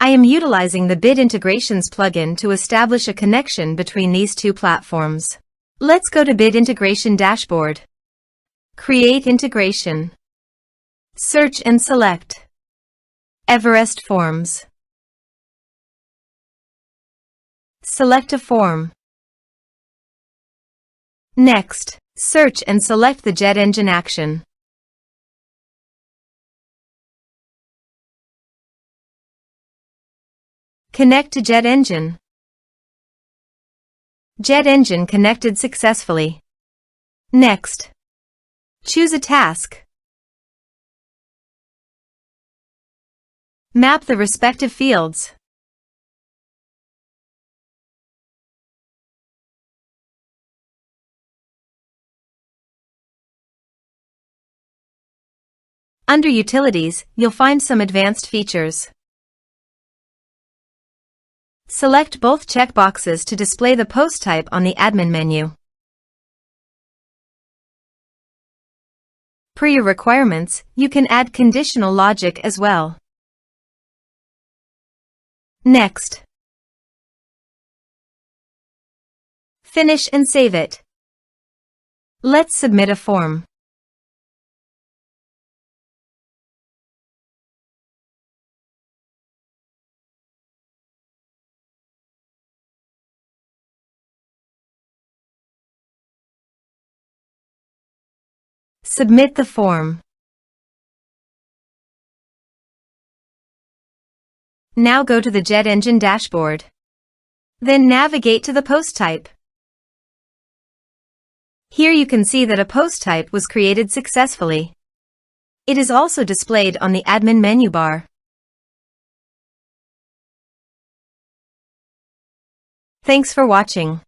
I am utilizing the Bit Integrations plugin to establish a connection between these two platforms. Let's go to Bit Integration Dashboard. Create integration. Search and select Everest Forms. Select a form. Next, search and select the JetEngine action. Connect to JetEngine. JetEngine connected successfully. Next, choose a task. Map the respective fields. Under Utilities, you'll find some advanced features. Select both checkboxes to display the post type on the admin menu. Per your requirements, you can add conditional logic as well. Next, finish and save it. Let's submit a form. Submit the form. Now go to the JetEngine dashboard. Then navigate to the post type. Here you can see that a post type was created successfully. It is also displayed on the admin menu bar. Thanks for watching.